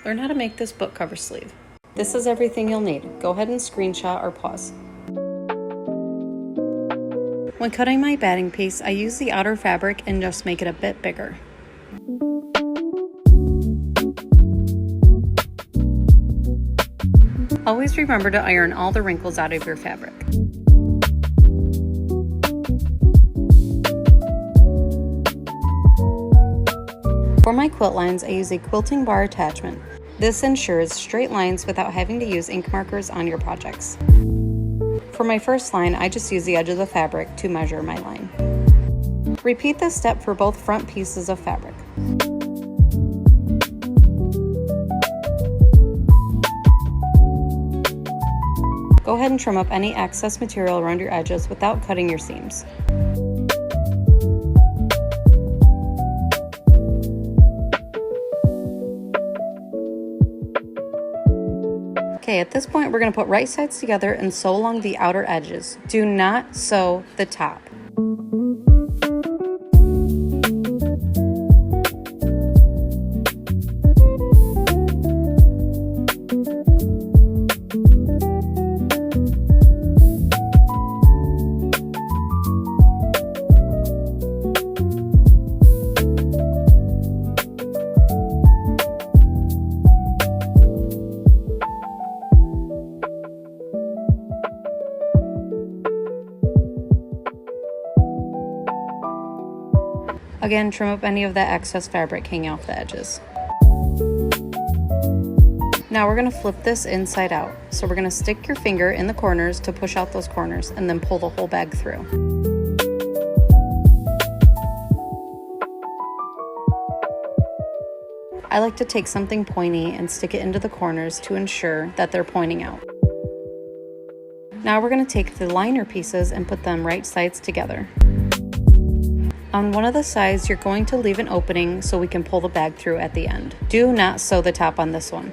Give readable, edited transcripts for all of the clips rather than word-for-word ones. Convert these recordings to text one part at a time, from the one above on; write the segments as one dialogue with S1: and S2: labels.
S1: learn how to make this book cover sleeve. This is everything you'll need. Go ahead and screenshot or pause. When cutting my batting piece, I use the outer fabric and just make it a bit bigger. Always remember to iron all the wrinkles out of your fabric. For my quilt lines, I use a quilting bar attachment. This ensures straight lines without having to use ink markers on your projects. For my first line, I just use the edge of the fabric to measure my line. Repeat this step for both front pieces of fabric. Go ahead and trim up any excess material around your edges without cutting your seams. Okay, at this point, we're going to put right sides together and sew along the outer edges. Do not sew the top. Again, trim up any of that excess fabric hanging off the edges. Now we're going to flip this inside out. So we're going to stick your finger in the corners to push out those corners and then pull the whole bag through. I like to take something pointy and stick it into the corners to ensure that they're pointing out. Now we're going to take the liner pieces and put them right sides together. On one of the sides, you're going to leave an opening so we can pull the bag through at the end. Do not sew the top on this one.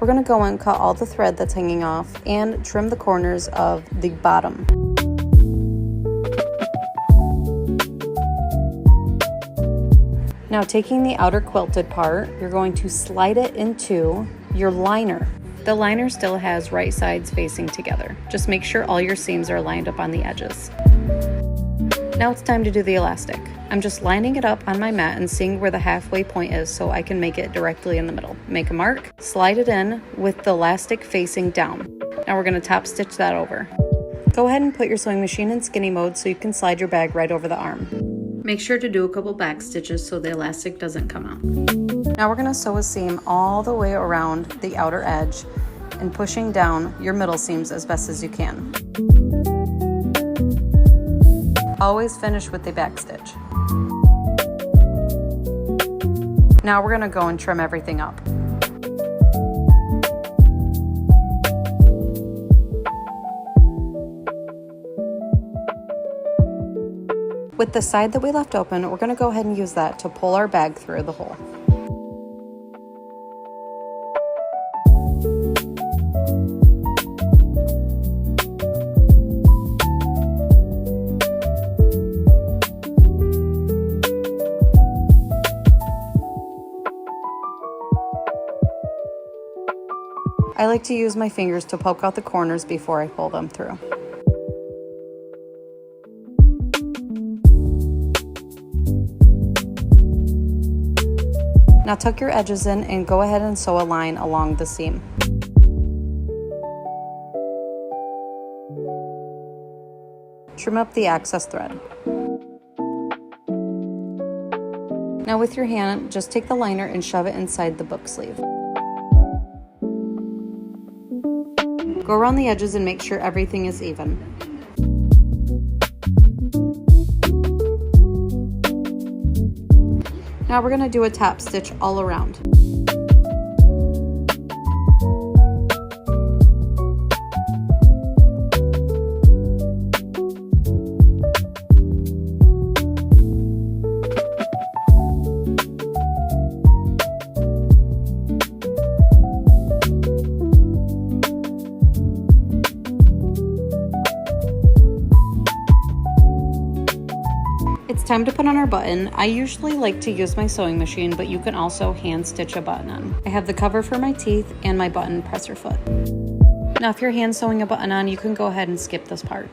S1: We're going to go and cut all the thread that's hanging off and trim the corners of the bottom. Now taking the outer quilted part, you're going to slide it into your liner. The liner still has right sides facing together. Just make sure all your seams are lined up on the edges. Now it's time to do the elastic. I'm just lining it up on my mat and seeing where the halfway point is so I can make it directly in the middle. Make a mark, slide it in with the elastic facing down. Now we're going to top stitch that over. Go ahead and put your sewing machine in skinny mode so you can slide your bag right over the arm. Make sure to do a couple back stitches so the elastic doesn't come out. Now we're going to sew a seam all the way around the outer edge and pushing down your middle seams as best as you can. Always finish with the back stitch. Now we're going to go and trim everything up. With the side that we left open, we're going to go ahead and use that to pull our bag through the hole. I like to use my fingers to poke out the corners before I pull them through. Now tuck your edges in and go ahead and sew a line along the seam. Trim up the excess thread. Now with your hand, just take the liner and shove it inside the book sleeve. Go around the edges and make sure everything is even. Now we're going to do a top stitch all around. Time to put on our button. I usually like to use my sewing machine, but you can also hand stitch a button on. I have the cover for my teeth and my button presser foot. Now if you're hand sewing a button on, you can go ahead and skip this part.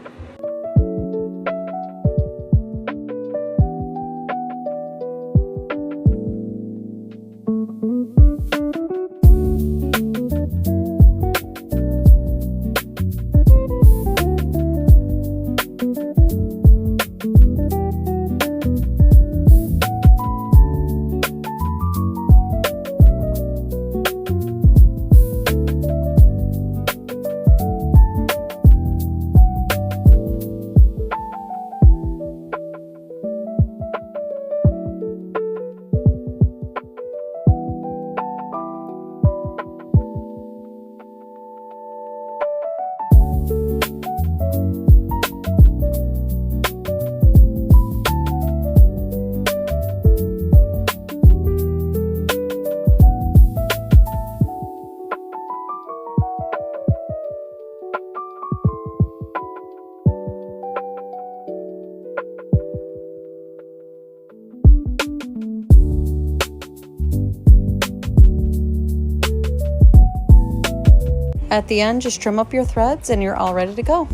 S1: At the end, just trim up your threads and you're all ready to go.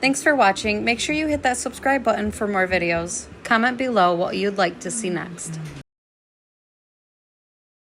S1: Thanks for watching. Make sure you hit that subscribe button for more videos. Comment below what you'd like to see next.